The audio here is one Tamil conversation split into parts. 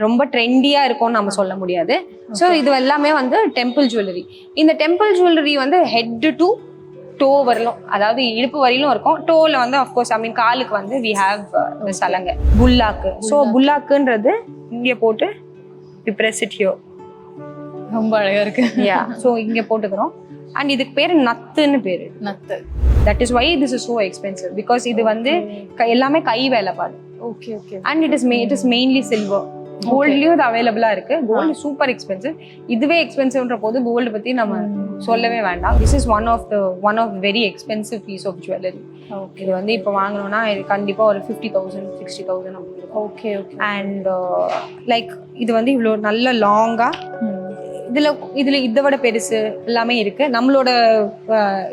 ரொம்ப ட்ரெண்டியா இருக்கும்னு நம்ம சொல்ல முடியாது. ஸோ இது எல்லாமே வந்து டெம்பிள் ஜுவல்லரி. இந்த டெம்பிள் ஜுவல்லரி வந்து ஹெட் டு டோ வரலும், அதாவது இடுப்பு வரையிலும் இருக்கும். டோல வந்து அஃப்கோர்ஸ் காலுக்கு வந்து வி ஹாவ் சலங்கை புல்லாக்கு. ஸோ புல்லாக்குன்றது இங்கே போட்டு press it here. ரொம்ப அழகா இருக்கு. யா, ஸோ இங்கே போட்டுக்கிறோம். அண்ட் இதுக்கு பேர் நத்துன்னு பேரு. நத்து. That is why this is so expensive, because இது வந்து எல்லாமே கை வேலை பாரு. Okay okay. And it is mainly silver. கோல்ட்லயும் இது அவைலபிளா இருக்கு. Gold super expensive. இதுவே எக்ஸ்பென்சிவ்ன்ற போது கோல்டு பத்தி நம்ம சொல்லவே வேண்டாம். This is one of very expensive piece of jewellery. இது வந்து இப்போ வாங்கணும்னா இது கண்டிப்பா ஒரு 50,000 60,000 அப்படி இருக்கும். Okay okay. அண்ட் லைக் இது வந்து இவ்வளோ நல்ல லாங்கா, இதுல இதை விட பெருசு எல்லாமே இருக்கு. நம்மளோட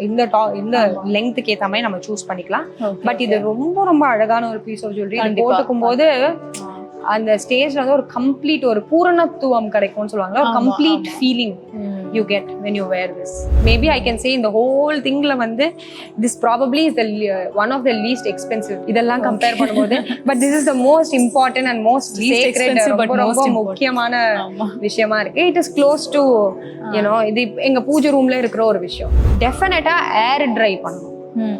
இந்த லெங்க்த்துக்கு ஏற்ற மாதிரி நம்ம சூஸ் பண்ணிக்கலாம். பட் இது ரொம்ப ரொம்ப அழகான ஒரு பீஸ் ஆஃப் ஜுவல்லரி. போட்டுக்கும் போது அந்த ஸ்டேஜ்ல வந்து ஒரு கம்ப்ளீட் ஒரு பூரணத்துவம் கிடைக்கும்னு சொல்லுவாங்க. ஒரு complete feeling you get when you wear this. Maybe I can say இந்த whole thingல வந்து this probably is the one of the least expensive. இதெல்லாம் கம்பேர் பண்ணும்போது but this is the most important and most sacred, ரொம்ப முக்கியமான விஷயமா இருக்கு. It is close to இது எங்க பூஜை ரூம்ல இருக்கிற ஒரு விஷயம். டெஃபினட்டா ஏர் ட்ரை பண்ணணும்.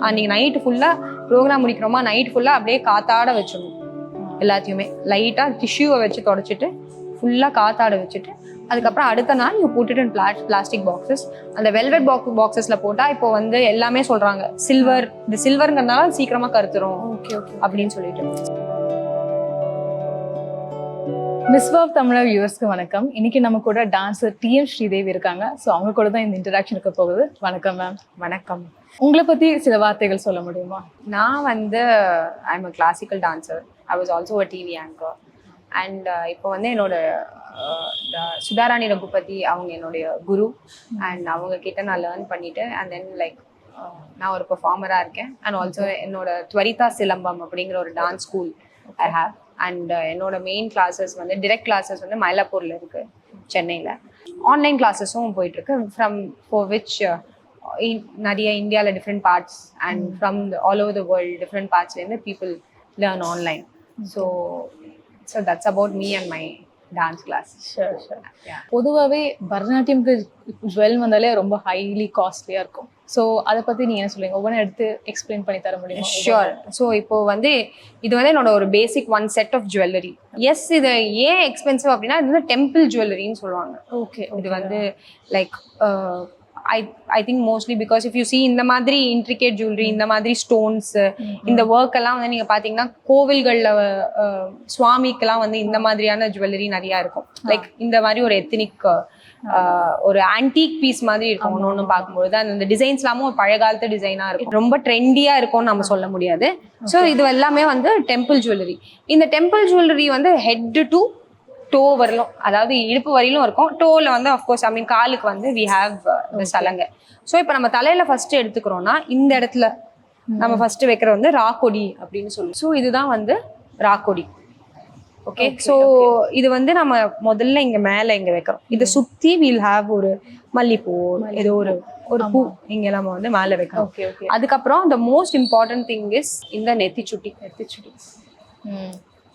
அன்னைக்கு நைட் ஃபுல்லா ப்ரோக்ராம் முடிக்கிறோமா, நைட் ஃபுல்லா அப்படியே காத்தாட வச்சிடணும். எல்லாத்தையுமே லைட்டா டிஷ்யூவை வச்சு தொடச்சிட்டு ஃபுல்லா காத்தாட வச்சுட்டு அதுக்கப்புறம் அடுத்த நாள் you put it in plastic boxes. அந்த வெல்வெட் பாக்ஸஸ்ல போட்டா இப்போ வந்து எல்லாமே சொல்றாங்க சில்வர், இது சில்வர்ங்கிறதுனால சீக்கிரமா கருத்துரும் அப்படின்னு சொல்லிட்டு. மிஸ் வாவ் தமிழா வியூவர்ஸ்க்கு வணக்கம். இன்னைக்கு நம்ம கூட டான்சர் TM ஸ்ரீதேவி இருக்காங்க. ஸோ அவங்க கூட தான் இந்த இன்டராக்ஷன் இருக்க போகுது. வணக்கம் மேம். வணக்கம். உங்களை பத்தி சில வார்த்தைகள் சொல்ல முடியுமா? நான் வந்து I am a classical dancer. I was also a TV anchor. And இப்போ வந்து என்னோட சுதாராணி ரகுபதி அவங்க என்னுடைய குரு. அண்ட் அவங்க கிட்ட நான் லேர்ன் பண்ணிட்டு அண்ட் தென் லைக் நான் ஒரு பெர்ஃபார்மராக இருக்கேன். அண்ட் ஆல்சோ என்னோட துவரிதா சிலம்பம் அப்படிங்கிற ஒரு dance school I have. And என்னோட மெயின் கிளாஸஸ் வந்து டிரெக்ட் கிளாஸஸ் வந்து மயிலாப்பூரில் இருக்கு, சென்னையில். ஆன்லைன் கிளாஸஸும் போயிட்டு இருக்கு ஃபார் விச் நிறைய இந்தியாவில் different parts and from all over the world different பார்ட்ஸ்லேருந்து people learn online. So that's about me and my dance class. Sure. பொதுவாகவே பரதநாட்டியம்க்கு ஜுவல் வந்தாலே ரொம்ப ஹைலி காஸ்ட்லியாக இருக்கும். ஸோ அதை பற்றி நீங்கள் என்ன சொல்லுவீங்க? ஒவ்வொன்றும் எடுத்து எக்ஸ்பிளைன் பண்ணி தர முடியும்? ஷியோர். ஸோ இப்போ வந்து இது வந்து என்னோட ஒரு basic one set of jewellery. Yes, இது ஏன் எக்ஸ்பென்சிவ் அப்படின்னா இது வந்து டெம்பிள் ஜுவல்லரின்னு சொல்லுவாங்க. ஓகே. இது வந்து like I think mostly because if you see இந்த மாதிரி intricate jewelry, இந்த மாதிரி ஸ்டோன்ஸ், இந்த ஒர்க் எல்லாம் வந்து நீங்க பாத்தீங்கன்னா கோவில்கள்ல சுவாமிக்கெல்லாம் வந்து இந்த மாதிரியான ஜுவல்லரி நிறைய இருக்கும். லைக் இந்த மாதிரி ஒரு எத்தனிக் ஒரு ஆன்டிக் பீஸ் மாதிரி இருக்கும். ஒன்னு பார்க்கும்போது அந்த டிசைன்ஸ் எல்லாமும் ஒரு பழைய காலத்து டிசைனா இருக்கும். ரொம்ப ட்ரெண்டியா இருக்கும்னு நம்ம சொல்ல முடியாது. ஸோ இது எல்லாமே வந்து டெம்பிள் ஜுவல்லரி. இந்த டெம்பிள் ஜுவல்லரி வந்து ஹெட் டு டோ வரலும், அதாவது இடுப்பு வரையிலும் இருக்கும். டோல வந்து அஃப்கோர்ஸ் காலுக்கு வந்து வி ஹாவ் சலங்கை. ஸோ இப்போ நம்ம தலையில ஃபர்ஸ்ட் எடுத்துக்கிறோம்னா இந்த இடத்துல நம்ம ஃபர்ஸ்ட் வைக்கிற வந்து ராக்கொடி அப்படின்னு சொல்லி. ஸோ இதுதான் வந்து ராக்கொடி. ஓகே. ஸோ இது வந்து நம்ம முதல்ல இங்க மேல இங்க வைக்கிறோம். இதை சுத்தி வில் ஹாவ் ஒரு மல்லிப்பூ ஏதோ ஒரு பூ இங்க நம்ம வந்து மேல வைக்கிறோம். அதுக்கப்புறம் the most important thing is இந்த நெத்திச்சுட்டி.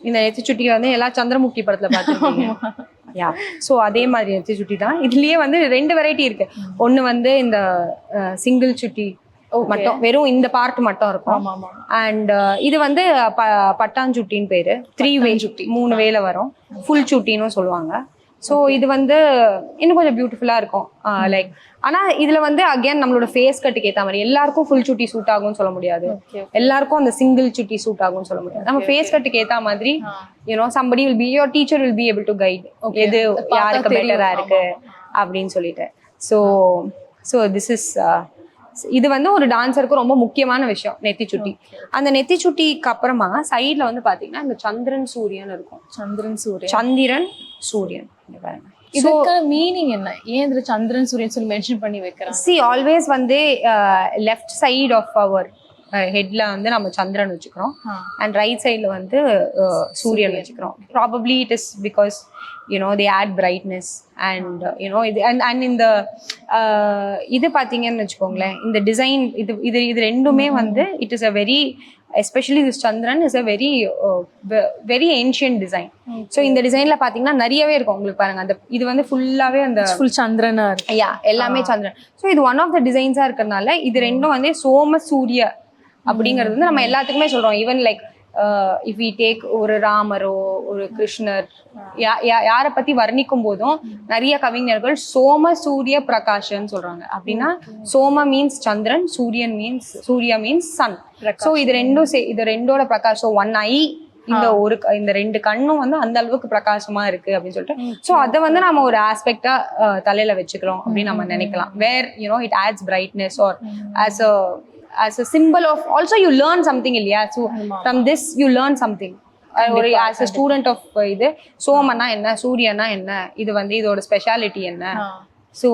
இந்த நெத்திச்சுட்டி வந்து எல்லா சந்திரமுகி படத்துல பார்த்துருக்கீங்க. ஸோ அதே மாதிரி நெத்திச்சுட்டி தான். இதுலயே வந்து 2 வெரைட்டி இருக்கு. ஒன்னு வந்து இந்த சிங்கிள் சுட்டி மட்டும், வெறும் இந்த பார்ட் மட்டும் இருக்கும். அண்ட் இது வந்து பட்டாஞ்சுட்டின்னு பேரு. 3 வே சுட்டி, 3 வேல வரும். ஃபுல் சுட்டின்னு சொல்லுவாங்க. ஸோ இது வந்து இன்னும் கொஞ்சம் பியூட்டிஃபுல்லா இருக்கும். லைக் ஆனா இதுல வந்து அகைன் நம்மளோட ஃபேஸ் கட்டுக்கு ஏற்ற மாதிரி எல்லாருக்கும் ஃபுல் சுட்டி சூட் ஆகும்னு சொல்ல முடியாது. எல்லாருக்கும் அந்த சிங்கிள் சுட்டி சூட் ஆகும்னு சொல்ல முடியாது. நம்ம ஃபேஸ் கட்டுக்கு ஏற்ற மாதிரி somebody will be, your teacher will be able to guide எது யாருக்கு பெட்டரா இருக்கு அப்படின்னு சொல்லிட்டு. ஸோ திஸ் இஸ் இது வந்து ஒரு டான்சருக்கு ரொம்ப முக்கியமான விஷயம் நெத்திச்சுட்டி. அந்த நெத்திச்சுட்டிக்கு அப்புறமா சைட்ல வந்து பாத்தீங்கன்னா இந்த சந்திரன் சூரியன் இருக்கும். சந்திரன் சூரியன் இதுக்கான மீனிங் என்ன? ஏன் இதுல சந்திரன் சூரியன் சொல்லி மென்ஷன் பண்ணி வைக்கிறாங்க? See, always வந்து லெஃப்ட் சைடு ஆஃப் அவர் ஹெட்ல வந்து நம்ம சந்திரன் வச்சுக்கிறோம் அண்ட் ரைட் சைட்ல வந்து சூரியன் வச்சுக்கிறோம். Probably it is because they add brightness and இது and இந்த இது பாத்தீங்கன்னு வச்சுக்கோங்களேன், இந்த டிசைன் இது ரெண்டுமே வந்து it is a very especially this Chandran is a very ancient design. So இந்த டிசைன்ல பாத்தீங்கன்னா நிறையவே இருக்கும் உங்களுக்கு பாருங்க. அந்த இது வந்து ஃபுல்லாவே அந்த ஃபுல் சந்திரனா இருக்கு. எல்லாமே சந்திரன். ஸோ இது ஒன் ஆஃப் த டிசைன்ஸா இருக்கிறதுனால இது ரெண்டும் வந்து சோம சூரிய அப்படிங்கிறது வந்து நம்ம எல்லாத்துக்குமே சொல்றோம். Even like if we take ஒரு ராமரோ ஒரு கிருஷ்ணர் யாரை பத்தி வர்ணிக்கும் போதும் நிறைய கவிஞர்கள் சோம சூரிய பிரகாஷன்னு சொல்றாங்க. அப்படின்னா சோம மீன்ஸ் சந்திரன், சூர்யா மீன்ஸ் சன். ஸோ இது ரெண்டோட பிரகாஷம் ஒன் ஐ இந்த ரெண்டு கண்ணும் வந்து அந்த அளவுக்கு பிரகாசமா இருக்கு அப்படின்னு சொல்லிட்டு சோ அதை வந்து நம்ம ஒரு ஆஸ்பெக்டா தலையில வச்சுக்கிறோம் அப்படின்னு நம்ம நினைக்கலாம். வேர் it adds brightness or as a symbol of also you learn something இல்லையா. so from this you learn something ஒரு as a student of இது சோமனா என்ன, சூரியனா என்ன, இது வந்து இதோட ஸ்பெஷாலிட்டி என்ன, ஸோ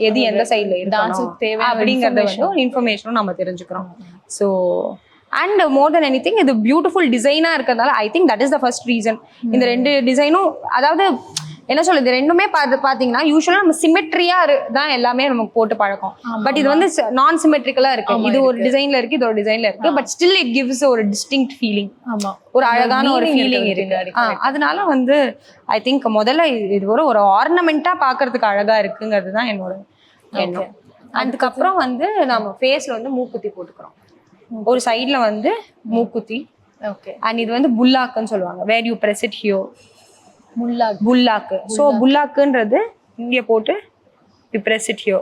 எது எந்த சைட்ல இருக்கணும் அப்படிங்கறத வந்து ஒரு இன்ஃபர்மேஷனும் நம்ம தெரிஞ்சுக்கிறோம். So and more then any thing இது பியூட்டிஃபுல் டிசைனா இருக்கிறதுனால I think that is the first reason. இந்த ரெண்டு டிசைனும் அதாவது என்ன சொல்லுது, ரெண்டுமே பாத்தீங்கன்னா யூஸ்வலா நம்ம சிமெட்ரியா தான் எல்லாமே நமக்கு போட்டு பழக்கம். பட் இது வந்து நான் சிமெட்ரிக்கலா இருக்கு. இது ஒரு டிசைன்ல இருக்கு, இது ஒரு டிசைன்ல இருக்கு. பட் ஸ்டில் இட் கிவ்ஸ் ஒரு டிஸ்டிங்க்ட் ஃபீலிங், ஒரு அழகான ஒரு ஃபீலிங் இருக்கு. அதனால வந்து ஐ திங்க் முதல்ல இது ஒரு ஆர்னமெண்டா பாக்குறதுக்கு அழகா இருக்குங்கிறது தான் என்னோட எண்ணம். அதுக்கப்புறம் வந்து நம்ம ஃபேஸ்ல வந்து மூக்குத்தி போட்டுக்கிறோம். ஒரு சைட்ல வந்து மூக்குத்தி. அண்ட் இது வந்து புல்லாக்குன்னு சொல்லுவாங்க. Where you press it here, புல்லாக்கு. ஸோ புல்லாக்குன்றது இங்கே போட்டு பிரஸ் இட் ஹியோ.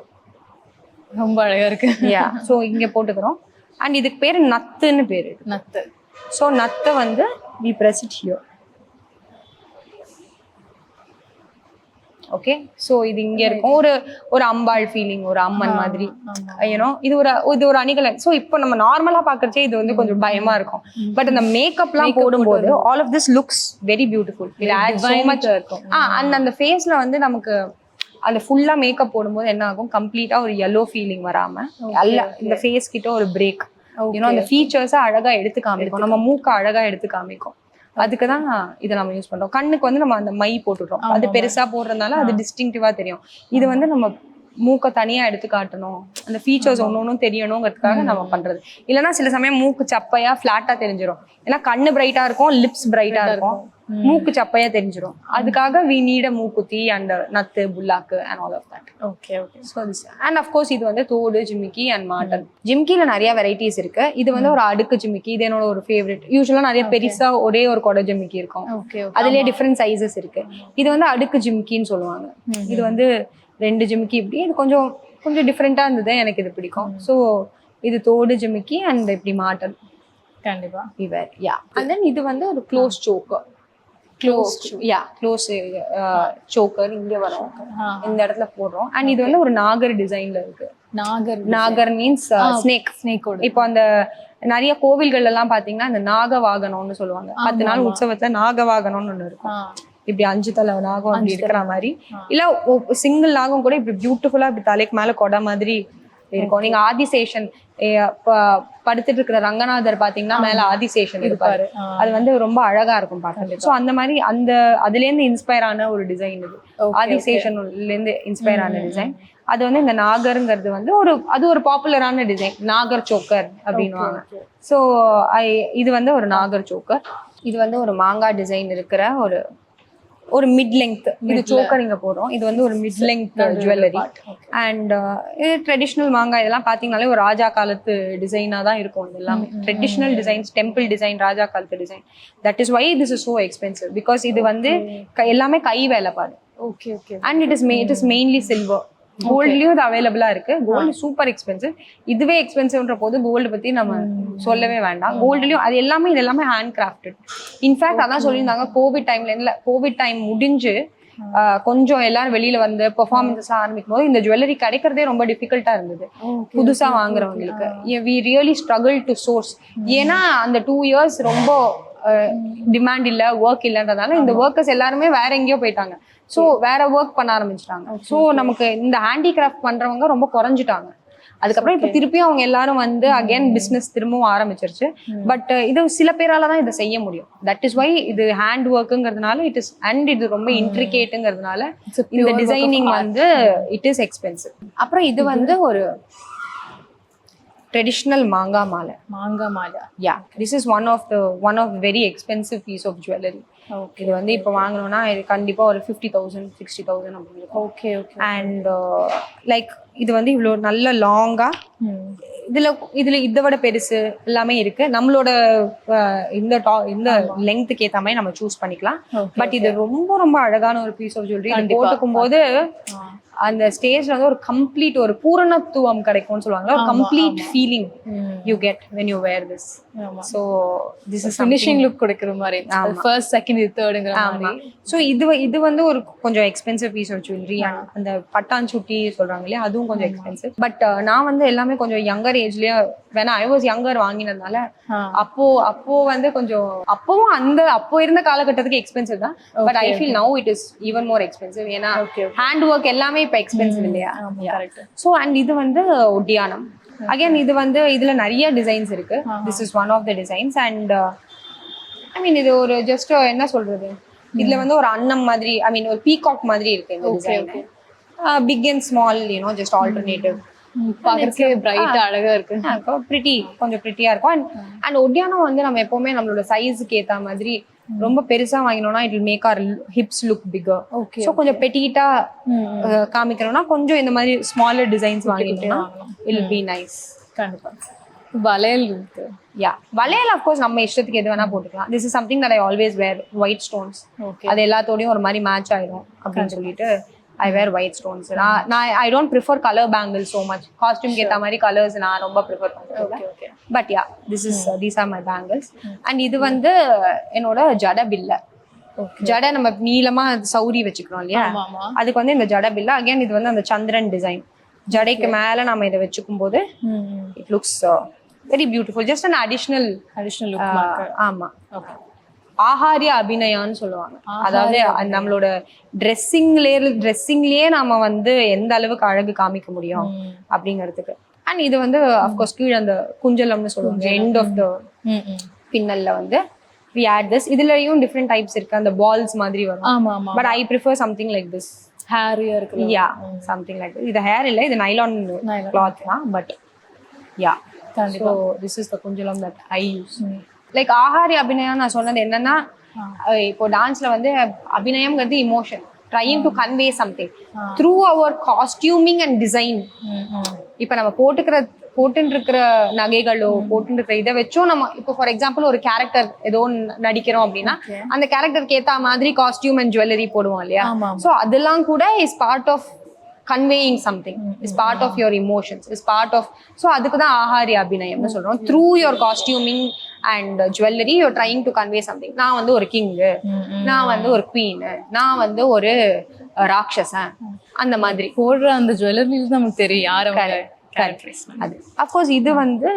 ரொம்ப அழகா இருக்கு. ஸோ இங்கே போட்டுக்கிறோம். அண்ட் இதுக்கு பேர் நத்துன்னு பேரு. நத்து. ஸோ நத்தை வந்து we press it here. Okay. So இது இங்க இருக்கும் ஒரு அம்பாள் ஃபீலிங், ஒரு அம்மன் மாதிரி. இது ஒரு அணிகலன். ஸோ இப்போ நம்ம நார்மலா பாக்குறச்சே இது வந்து கொஞ்சம் பயமா இருக்கும். பட் அந்த மேக்கப்லாம் போடும்போது all of this looks very beautiful. It adds so much இருக்கும். அந்த ஃபேஸ்ல வந்து நமக்கு அந்த ஃபுல்லா மேக்கப் போடும்போது என்ன ஆகும், கம்ப்ளீட்டா ஒரு yellow ஃபீலிங் வராம இந்த ஃபேஸ் கிட்ட ஒரு பிரேக், அந்த ஃபீச்சர்ஸை அழகா எடுத்து காமிக்கும். நம்ம மூக்க அழகா எடுத்து காமிக்கும். அதுக்குதான் இதை நம்ம யூஸ் பண்றோம். கண்ணுக்கு வந்து நம்ம அந்த மை போட்டுடுறோம். அது பெருசா போடுறதுனால அது டிஸ்டிங்டிவா தெரியும். இது வந்து நம்ம மூக்க தனியா எடுத்து காட்டணும், அந்த ஃபீச்சர்ஸ் ஒன்னொன்னும் தெரியணுங்கிறதுக்காக நம்ம பண்றது. இல்லைன்னா சில சமயம் மூக்கு சப்பையா பிளாட்டா தெரிஞ்சிடும். ஏன்னா கண்ணு பிரைட்டா இருக்கும், லிப்ஸ் பிரைட்டா இருக்கும், மூக்கு சப்பையா தெரிஞ்சிடும். அதுக்காக we need a மூக்குத்தி and நத்து, புல்லாக்கு and all of that. Okay. So this and of course இது வந்து தோடு, ஜிமிக்கி அண்ட் மாடல். ஜிமிக்கில நிறைய வெரைட்டிஸ் இருக்கு. இது வந்து ஒரு அடுக்கு ஜிமிக்கி. இது என்னோட ஒரு ஃபேவரட். யூஸ்வலா நிறைய பெருசா ஒரே ஒரு கொடை ஜிமிக்கி இருக்கும். அதுலயே டிஃப்ரெண்ட் சைசஸ் இருக்கு. இது வந்து அடுக்கு ஜிமிக்கின்னு சொல்லுவாங்க. இது வந்து 2 ஜிமிக்கி இப்படி. இது கொஞ்சம் டிஃப்ரெண்டா இருந்தது, எனக்கு இது பிடிக்கும். ஸோ இது தோடு ஜிமிக்கி அண்ட் இப்படி மாடல். கண்டிப்பா இவர் அண்ட் தென் இது வந்து ஒரு க்ளோஸ் சோக்கர். க்ளோஸ் சோக்கர் இங்க வரும், இந்த இடத்துல போடுறோம். அண்ட் இது வந்து ஒரு நாகர் டிசைன்ல இருக்கு. நாகர் மீன்ஸ் ஸ்னேக். இப்போ அந்த நிறைய கோவில்கள் எல்லாம் பாத்தீங்கன்னா இந்த நாகவாகனம்னு சொல்லுவாங்க. 10 நாள் உற்சவத்துல நாகவாகனம்னு ஒண்ணு இருக்கும். இப்படி 5 தலை நாகம் அப்படி இருக்கிற மாதிரி, இல்ல சிங்கிள் நாகம் கூட இப்படி பியூட்டிஃபுல்லா இப்படி தலைக்கு மேல கொடை மாதிரி இருக்கும். நீங்க ஆதிசேஷன் படுத்துட்டு இருக்கிற ரங்கநாதர் பாத்தீங்கன்னா மேல ஆதிசேஷன் இருப்பாரு. அது வந்து ரொம்ப அழகா இருக்கும் பாக்குறது. சோ அந்த மாதிரி அதுல இருந்து இன்ஸ்பயர் ஆன ஒரு டிசைன் இது. ஆதிசேஷன்ல இருந்து இன்ஸ்பயர் ஆன டிசைன். அது வந்து இந்த நாகருங்கிறது வந்து அது ஒரு பாப்புலரான டிசைன். நாகர் சோக்கர் அப்படின்னுவாங்க. சோ இது வந்து ஒரு நாகர் சோக்கர். இது வந்து ஒரு மாங்காய் டிசைன் இருக்கிற ஒரு மிட் லெங்த். இது சோக்கர் இங்க போடுறோம். இது வந்து ஒரு மிட் லெங்த் ஜுவல்லரி. அண்ட் இது ட்ரெடிஷ்னல் மாங்காய். இதெல்லாம் பாத்தீங்கன்னாலே ஒரு ராஜா காலத்து டிசைனா தான் இருக்கும். இது எல்லாமே ட்ரெடிஷ்னல் டிசைன்ஸ், டெம்பிள் டிசைன், ராஜா காலத்து design. That is why this is so expensive. Because இது வந்து எல்லாமே கை வேலைப்பாடு. And it is mainly silver. கோல்ட்லயும் இது அவைலபிளா இருக்கு. Gold super expensive. இதுவே எக்ஸ்பென்சிவ்ன்ற போது கோல்டு பத்தி நம்ம சொல்லவே வேண்டாம். கோல்டுலயும் அது எல்லாமே ஹேண்ட் கிராஃப்டட். இன்ஃபேக்ட் அதான் சொல்லியிருந்தாங்க கோவிட் டைம் முடிஞ்சு கொஞ்சம் எல்லாரும் வெளியில வந்து பெர்ஃபார்மன்ஸஸ் ஆரம்பிக்கும் போது இந்த ஜுவல்லரி கிடைக்கிறதே ரொம்ப டிஃபிகல்ட்டா இருந்தது புதுசா வாங்குறவங்களுக்கு. We really struggle to source. ஏன்னா அந்த 2 இயர்ஸ் ரொம்ப டிமாண்ட் இல்ல, ஒர்க் இல்லைன்றதால இந்த ஒர்க்கர்ஸ் எல்லாருமே வேற எங்கேயோ போயிட்டாங்க. ஸோ வேற ஒர்க் பண்ண ஆரம்பிச்சிட்டாங்க. ஸோ நமக்கு இந்த ஹேண்டிகிராஃப்ட் பண்றவங்க ரொம்ப குறைஞ்சிட்டாங்க. அதுக்கப்புறம் இப்ப திருப்பியும் அவங்க எல்லாரும் வந்து அகைன் பிசினஸ் திரும்பவும் ஆரம்பிச்சிருச்சு. பட் இது சில பேரால தான் இதை செய்ய முடியும். தட் இஸ் வை இது ஹேண்ட் ஒர்க்குங்கிறதுனால இட் இஸ் அண்ட் இது ரொம்ப இன்ட்ரிகேட்டுங்கிறதுனால இந்த டிசைனிங் வந்து இட் இஸ் எக்ஸ்பென்சிவ். அப்புறம் இது வந்து ஒரு ட்ரெடிஷ்னல் மாங்காய் மாலை. Yeah, this is one of very expensive piece of jewellery. இது வந்து இப்போ வாங்கணும்னா இது கண்டிப்பா ஒரு 50,000 60,000 அப்படி இருக்கும். ஓகே. அண்ட் லைக் இது வந்து இவ்வளோ நல்ல லாங்கா இதுல இதை விட பெருசு எல்லாமே இருக்கு. நம்மளோட இந்த லெங்க்த்துக்கு ஏற்ற மாதிரி நம்ம சூஸ் பண்ணிக்கலாம். பட் இது ரொம்ப ரொம்ப அழகான ஒரு பீஸ் ஆஃப் ஜுவல்லரி. போட்டுக்கும் போது அந்த ஸ்டேஜ்ல வந்து ஒரு கம்ப்ளீட் ஒரு பூரணத்துவம் கிடைக்கும்னு சொல்லுவாங்க. ஒரு complete feeling you get when you wear this. So this is finishing look கொடுக்கிற மாதிரி, ஃபர்ஸ்ட் செகண்ட் தேர்ட்ங்கற மாதிரி. ஸோ இது வந்து ஒரு கொஞ்சம் எக்ஸ்பென்சிவ் பீஸ் ஆஃப் ஜுவல்லரி. அந்த பட்டான்சுட்டி சொல்றாங்க இல்லையா, அதுவும் கொஞ்சம் எக்ஸ்பென்சிவ். பட் நான் வந்து எல்லாமே கொஞ்சம் யங்கர் ஏஜ்லயே வேணா ஐ வாஸ் யங்கர் வாங்கினதுனால அப்போ வந்து கொஞ்சம் அப்போ இருந்த காலகட்டத்துக்கு எக்ஸ்பென்சிவ் தான். But I feel now it is even more expensive. ஏன்னா ஹேண்ட் ஒர்க் எல்லாமே இப்ப எக்ஸ்பென்சிவ் இல்லையா. ஸோ அண்ட் இது வந்து ஒட்டியானம். அகைன் இது வந்து இதுல நிறைய டிசைன்ஸ் இருக்கு. This is one of the designs. And I mean இது ஒரு ஜஸ்ட் என்ன சொல்றது, இதுல வந்து ஒரு அன்னம் மாதிரி, ஐ மீன் ஒரு பீகாக் மாதிரி இருக்கு இந்த design. Big and small, just alternative. பார்க்கறதுக்கு பிரைட்டா அழகா இருக்கு. கொஞ்சம் பிரிட்டியா இருக்கும். அண்ட் ஒட்டியானம் வந்து நம்ம எப்பவுமே நம்மளோட சைஸுக்கு ஏத்த மாதிரி ரொம்ப பெருசா வாங்கினோம்னா it will make our hips look bigger. So கொஞ்சம் பெட்டிட்டா காமிக்கணும்னா கொஞ்சம் இந்த மாதிரி ஸ்மாலர் டிசைன்ஸ் வாங்கிட்டோம்னா it will be nice. கண்டிப்பா. வளையல் இருக்கு. வளையல் அஃப்கோர்ஸ் நம்ம இஷ்டத்துக்கு எது வேணா போட்டுக்கலாம். This is something that I always wear. White stones அது எல்லாத்தோடையும் ஒரு மாதிரி மேட்ச் ஆயிடும் அப்படின்னு சொல்லிட்டு I wear white stones. I don't prefer color bangles so much. Costume ke etha mari colors na romba prefer pannuvela. But yeah, these are my bangles. And idu vandu enoda jada billa. ஜடை நம்ம நீளமா சௌரி வச்சுக்கிறோம் இல்லையா, அதுக்கு வந்து இந்த ஜடை பில்லா. அகைன் இது வந்து அந்த சந்திரன் டிசைன். ஜடைக்கு மேல நம்ம இதை வச்சுக்கும் போது it looks very beautiful. Just an additional look. ஆமா, ஆஹாரிய அபிநயான்னு சொல்லுவாங்க. அதாவது நம்மளோட ட்ரெஸ்ஸிங்லயே நாம வந்து எந்த அளவுக்கு அழகு காமிக்க முடியும் அப்படிங்கிறதுக்கு. அண்ட் இது வந்து அஃப்கோர்ஸ் கீழே அந்த குஞ்சலம்னு சொல்லுவாங்க, எண்ட் ஆஃப் த பின்னல்ல வந்து we add this. இதுலயும் டிஃப்ரெண்ட் டைப்ஸ் இருக்கு. அந்த பால்ஸ் மாதிரி வரும். But I prefer something like this. ஹேரியா இருக்கு. Yeah, something like this. இது ஹேர் இல்ல, இது நைலான் கிளாத் தான். But yeah, so this is the kunjalam that I use. Like ஆஹாரிய அபிநயம் நான் சொன்னது என்னன்னா, இப்போ டான்ஸ்ல வந்து அபிநயம்ங்கிறது emotion, trying to convey something through our costuming and design. இப்ப நம்ம போட்டு இருக்கிற நகைகளோ போட்டு இருக்கிற இதை வச்சும் நம்ம இப்போ ஃபார் எக்ஸாம்பிள் ஒரு கேரக்டர் ஏதோ நடிக்கிறோம் அப்படின்னா அந்த கேரக்டருக்கு ஏத்த மாதிரி காஸ்டியூம் அண்ட் ஜுவல்லரி போடுவோம் இல்லையா. ஸோ அதெல்லாம் கூட is part of conveying something, is part of your emotions, is part of. So adukku da ஆஹாரிய அபிநயம்னு சொல்றோம். through your costuming and jewelry you are trying to convey something. நான் வந்து ஒரு கிங், நான் வந்து ஒரு குவீன், நான் வந்து ஒரு ராட்சசன், அந்த மாதிரி போடுற அந்த ஜுவல்லரில நமக்கு தெரியும் யார் அவங்க கேரக்டர்ஸ். அது of course இது வந்து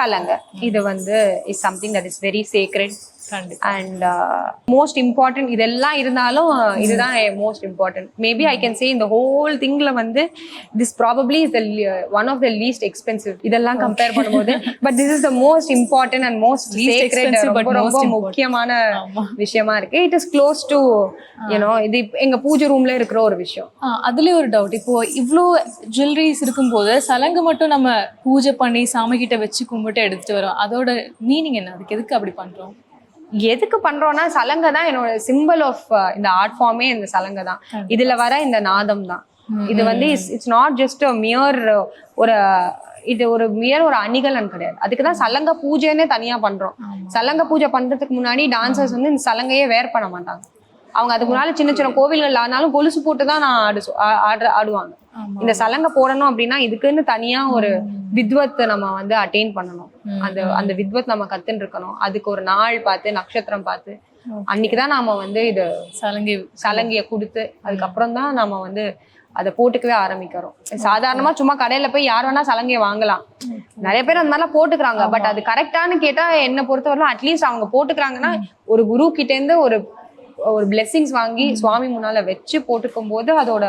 சலங்க. இது வந்து is something that is very sacred and most important. இதெல்லாம் இருந்தாலும் இதுதான் most important. Maybe I can say in the whole thingல வந்து this probably is the one of the least expensive. இதெல்லாம் கம்பேர் பண்ணும்போது but this is the most important and most sacred, ரொம்ப முக்கியமான விஷயமா இருக்கு. It is close to இது எங்க பூஜை ரூம்ல இருக்கிற ஒரு விஷயம். அதுலயே ஒரு டவுட், இப்போ இவ்ளோ ஜுவல்லரிஸ் இருக்கும்போது சலங்கு மட்டும் நம்ம பூஜை பண்ணி சாமி கிட்ட வச்சு கும்பிட்டு எடுத்துட்டு வரோம், அதோட மீனிங் என்ன? அதுக்கு எதுக்கு அப்படி பண்றோம்? எதுக்கு பண்றோம்னா சலங்கை தான் என்னோட சிம்பிள் ஆஃப் இந்த ஆர்ட் ஃபார்மே. இந்த சலங்கை தான், இதுல வர இந்த நாதம் தான். இது வந்து இட்ஸ் நாட் ஜஸ்ட் மியர் ஒரு அணிகலன் கிடையாது. அதுக்குதான் சலங்கை பூஜைன்னே தனியா பண்றோம். சலங்கை பூஜை பண்றதுக்கு முன்னாடி டான்சர்ஸ் வந்து இந்த சலங்கையே வேர் பண்ண மாட்டாங்க. அவங்க அதுக்கு முன்னாடி சின்ன சின்ன கோவில்கள் ஆனாலும் கொலுசு போட்டு தான் ஆடுவாங்க. இந்த சலங்கை போடணும் அப்படின்னா இதுக்குன்னு தனியா ஒரு வித்வத் நம்ம வந்து அட்டைன் பண்ணணும். அந்த வித்வத் நம்ம கத்துன்னு இருக்கணும். அதுக்கு ஒரு நாள் பார்த்து நட்சத்திரம் பார்த்து அன்னைக்குதான் நாம வந்து இது சலங்கைய கொடுத்து அதுக்கப்புறம் தான் நாம வந்து அதை போட்டுக்கவே ஆரம்பிக்கிறோம். சாதாரணமா சும்மா கடையில போய் யார் வேணா சலங்கைய வாங்கலாம். நிறைய பேர் அந்த மாதிரிலாம் போட்டுக்கிறாங்க. பட் அது கரெக்டானு கேட்டா என்ன பொறுத்தவரைக்கும் அட்லீஸ்ட் அவங்க போட்டுக்கிறாங்கன்னா ஒரு குரு கிட்ட இருந்து ஒரு பிளெஸிங்ஸ் வாங்கி சுவாமி முன்னால வச்சு போட்டுக்கும் போது அதோட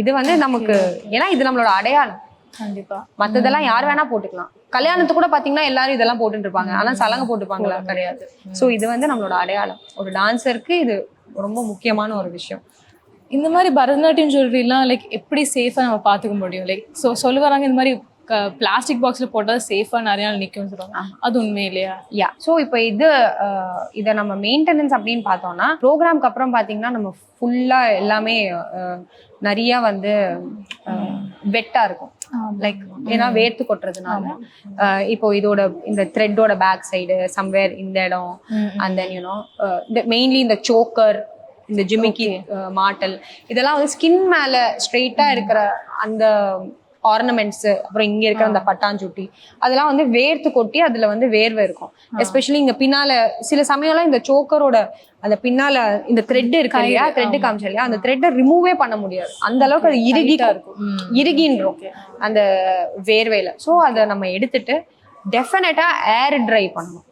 இது வந்து நமக்கு, ஏன்னா இது நம்மளோட அடையாளம். கண்டிப்பா. மத்ததெல்லாம் யார் வேணா போட்டுக்கலாம். கல்யாணத்துக்கு கூட பாத்தீங்கன்னா எல்லாரும் இதெல்லாம் போட்டுட்டு இருப்பாங்க, ஆனா சலங்கை போட்டுப்பாங்களா? கிடையாது. சோ இது வந்து நம்மளோட அடையாளம். ஒரு டான்சருக்கு இது ரொம்ப முக்கியமான ஒரு விஷயம். இந்த மாதிரி பரதநாட்டியம் ஜுவல்லரிலாம் லைக் எப்படி சேஃபா நம்ம பாத்துக்க முடியும்? லைக் சொல்லுவாங்க இந்த மாதிரி பிளாஸ்டிக் பாக்ஸ்ல போட்டா சேஃபா நிறைய நாள் நிக்கும்னு சொல்றாங்க. அது உண்மை இல்லையா? யா. ஸோ இப்போ இதை நம்ம மெயின்டெனன்ஸ் அப்படின்னு பார்த்தோம்னா, ப்ரோக்ராம்க்கு அப்புறம் பார்த்தீங்கன்னா நம்ம ஃபுல்லாக எல்லாமே நிறைய வந்து வெட்டா இருக்கும். லைக் ஏன்னா வேர்த்து கொட்டுறதுனால இப்போ இதோட இந்த த்ரெட்டோட பேக் சைடு சம்வேர் இந்த இடம், அண்ட் தென் யூனோ மெயின்லி இந்த சோக்கர், இந்த ஜிமிக்கி மாட்டல், இதெல்லாம் வந்து ஸ்கின் மேல ஸ்ட்ரெயிட்டா இருக்கிற அந்த ஆர்னமெண்ட்ஸ், அப்புறம் இங்க இருக்கிற அந்த பட்டாஞ்சுட்டி, அதெல்லாம் வந்து வேர்த்து கொட்டி அதுல வந்து வேர்வை இருக்கும். எஸ்பெஷலி இங்க பின்னால சில சமயம்லாம் இந்த சோக்கரோட அந்த பின்னால இந்த த்ரெட் இருக்கு இல்லையா, த்ரெட் காமிச்சா இல்லையா, அந்த த்ரெட்டை ரிமூவே பண்ண முடியாது. அந்த அளவுக்கு அது இறுகின்றோம் அந்த வேர்வையில. ஸோ அதை நம்ம எடுத்துட்டு டெஃபினட்டா ஏர் ட்ரை பண்ணணும்.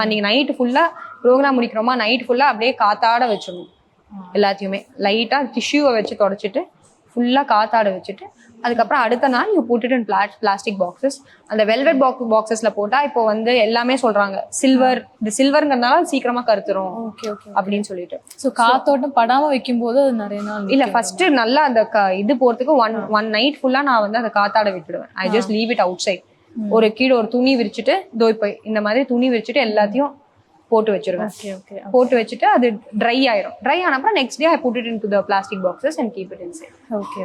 அன்னைக்கு நைட்டு ஃபுல்லா ப்ரோக்ராம் முடிக்கிறோமா, நைட் ஃபுல்லா அப்படியே காத்தாட வச்சிடணும். எல்லாத்தையுமே லைட்டா டிஷ்யூவை வச்சு தொடச்சிட்டு ஃபுல்லா காத்தாட வச்சுட்டு, அதுக்கப்புறம் அடுத்த நாள் நீங்க போட்டுட்டு பிளாஸ்டிக் பாக்ஸஸ், அந்த வெல்வெட் பாக்ஸஸ்ல போட்டா இப்போ வந்து எல்லாமே சொல்றாங்க சில்வர், இந்த சில்வர்ங்கிறதுனால சீக்கிரமா கருத்துரும் அப்படின்னு சொல்லிட்டு. ஸோ காத்தோட்டம் படாம வைக்கும் போது அது நிறைய நாள் இல்ல, ஃபர்ஸ்ட் நல்லா அந்த இது போறதுக்கு ஒன் நைட் ஃபுல்லா நான் வந்து அதை காத்தாட விட்டுடுவேன். I just leave it outside. ஒரு கீழே ஒரு துணி விரிச்சுட்டு, இப்போ இந்த மாதிரி துணி விரிச்சுட்டு எல்லாத்தையும் போட்டு வச்சிருவேன். போட்டு வச்சுட்டு அது ட்ரை ஆயிடும். ட்ரை ஆனப்பறம் next day I put it into the plastic boxes and keep it inside. Okay.